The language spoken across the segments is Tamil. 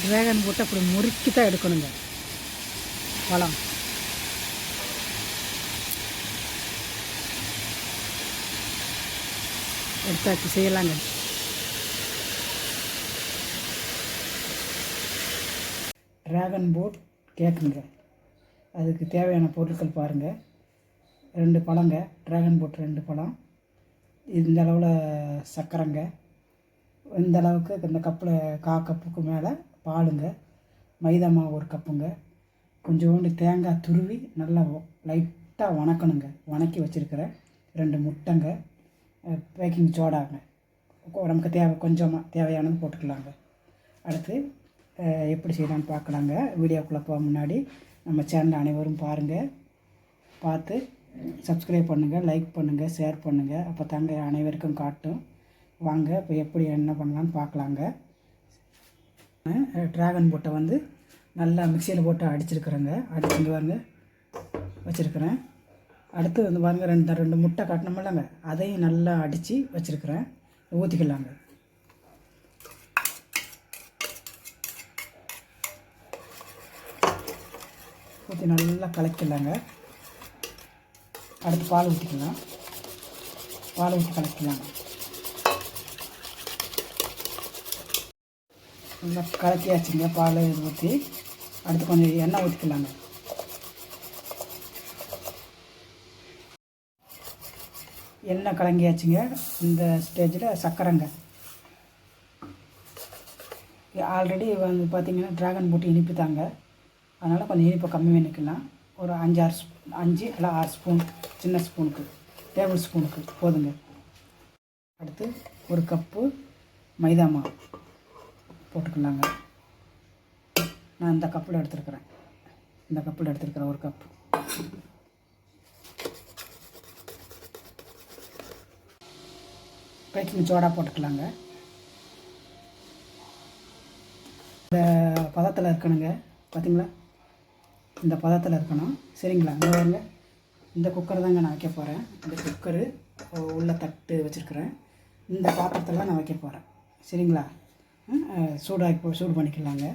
ட்ராகன் போட்டு அப்படி முறுக்கி தான் எடுக்கணுங்க பழம். எடுத்தாச்சு, செய்யலாங்க. ட்ராகன் போட் கேக்குங்க. அதுக்கு தேவையான பொருட்கள் பாருங்கள். 2 பழங்க, ட்ராகன் போட் 2 பழம், இந்த அளவில் சர்க்கரைங்க, இந்த அளவுக்கு இந்த கப்பில் 1/4 கப்புக்கு மேலே பாலுங்க, மைதா மாவு 1 கப்புங்க, கொஞ்சோண்டு தேங்காய் துருவி நல்லா லைட்டாக வணக்கணுங்க. வணக்கி வச்சுருக்கிறேன் 2 முட்டைங்க, பேக்கிங் சோடாங்க, நமக்கு கொஞ்சமாக தேவையானது போட்டுக்கலாங்க. அடுத்து எப்படி செய்யலான்னு பார்க்கலாங்க. வீடியோக்குள்ளே போக முன்னாடி நம்ம சேனல் அனைவரும் பாருங்கள், பார்த்து சப்ஸ்கிரைப் பண்ணுங்கள், லைக் பண்ணுங்கள், ஷேர் பண்ணுங்கள். அப்போ தாங்க அனைவருக்கும் காட்டும். வாங்க இப்போ எப்படி என்ன பண்ணலான்னு பார்க்கலாங்க. ட்ராகன் போட்டை வந்து நல்லா மிக்சியில் போட்டு அடிச்சிருக்கிறேங்க. அடிச்சுட்டு வாங்க வச்சுருக்கிறேன். அடுத்து வந்து பாருங்கள், 2 முட்டை கட்டணுமில்லங்க, அதையும் நல்லா அடித்து வச்சுருக்கிறேன். ஊற்றிக்கலாங்க. ஊற்றி நல்லா கலக்கிடலாங்க. அடுத்து பால் ஊற்றிக்கலாம். பால் ஊற்றி கலக்கிடலாங்க. நல்லா கலக்கியாச்சுங்க. பால் ஊற்றி அடுத்து கொஞ்சம் எண்ணெய் ஊற்றிக்கலாங்க. எண்ணெய் கலங்கியாச்சுங்க. இந்த ஸ்டேஜில் சர்க்கரைங்க. ஆல்ரெடி வந்து பார்த்திங்கன்னா ட்ராகன் போட்டு இனிப்பு தாங்க, அதனால் கொஞ்சம் இனிப்பை கம்மி பண்ணிக்கலாம். ஒரு 5 இல்லை 6 ஸ்பூன், சின்ன ஸ்பூனுக்கு, டேபிள் ஸ்பூனுக்கு போதுங்க. அடுத்து 1 கப்பு மைதா மாவு போட்டுக்கலாங்க. நான் இந்த கப்பில் எடுத்துருக்கிறேன். 1 கப்பு. பேக்கிங் சோடா போட்டுக்கலாங்க. இந்த பதத்தில் இருக்கணுங்க, பார்த்திங்களா? இந்த பதத்தில் இருக்கணும், சரிங்களா? இந்த இந்த குக்கர் தாங்க நான் வைக்க போகிறேன். இந்த குக்கரு உள்ள தட்டு வச்சுருக்கிறேன். இந்த பாத்திரத்தில் நான் வைக்க போகிறேன், சரிங்களா? சூடு பண்ணிக்கலாங்க.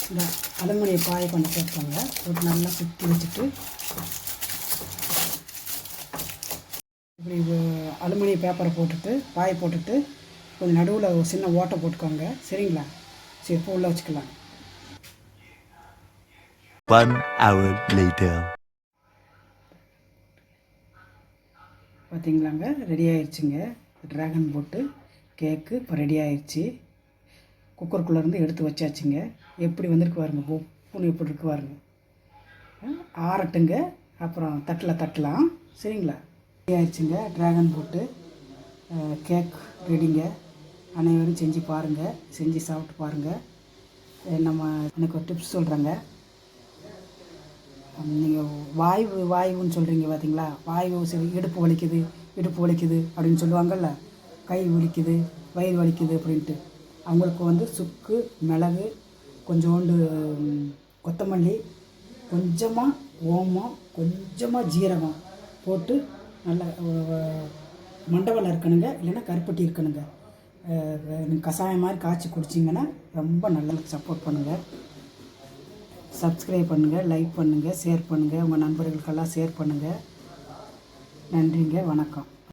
இந்த அலுமினிய பாயை கொஞ்சம் சேர்த்துக்கோங்க. போட்டு நல்லா சுற்றி வச்சுட்டு இப்படி அலுமினிய பேப்பரை போட்டுட்டு பாயை போட்டுட்டு கொஞ்சம் நடுவில் ஒரு சின்ன ஓட்டை போட்டுக்கோங்க, சரிங்களா? சரி, இப்போ உள்ளே வச்சுக்கலாம். 1 hour later. பார்த்திங்களாங்க, ரெடி ஆயிடுச்சுங்க. ட்ராகன் போட்டு கேக்கு இப்போ ரெடி ஆயிடுச்சு. குக்கருக்குள்ளேருந்து எடுத்து வச்சாச்சுங்க. எப்படி வந்திருக்கு பாருங்க, பூனை எப்படி இருக்கு பாருங்க. ஆறட்டுங்க, அப்புறம் தட்டில் தட்டலாம், சரிங்களா? ரெடி ஆயிடுச்சுங்க. ட்ராகன் போட்டு கேக் ரெடிங்க. அனைவரும் செஞ்சு பாருங்கள், செஞ்சு சாப்பிட்டு பாருங்கள். நம்ம எனக்கு ஒரு டிப்ஸ் சொல்கிறேங்க. நீங்கள் வாய்வுன்னு சொல்கிறீங்க பார்த்தீங்களா? வாய்வு சரி, இடுப்பு வலிக்குது அப்படின்னு சொல்லுவாங்கள்ல, கை வலிக்குது, வயிறு வலிக்குது அப்படின்ட்டு. அவங்களுக்கு வந்து சுக்கு, மிளகு, கொஞ்சோண்டு கொத்தமல்லி, கொஞ்சமாக ஓமம், கொஞ்சமாக ஜீரகம் போட்டு நல்லா மண்டவெல்லம் இருக்கணுங்க, இல்லைன்னா கருப்பட்டி இருக்கணுங்க. கஷாயம் மாதிரி காய்ச்சி குடிச்சிங்கன்னா ரொம்ப நல்லா சப்போர்ட் பண்ணுங்கள். சப்ஸ்கிரைப் பண்ணுங்கள், லைக் பண்ணுங்கள், ஷேர் பண்ணுங்கள், உங்கள் நண்பர்களுக்கெல்லாம் ஷேர் பண்ணுங்கள். நன்றிங்க, வணக்கம்.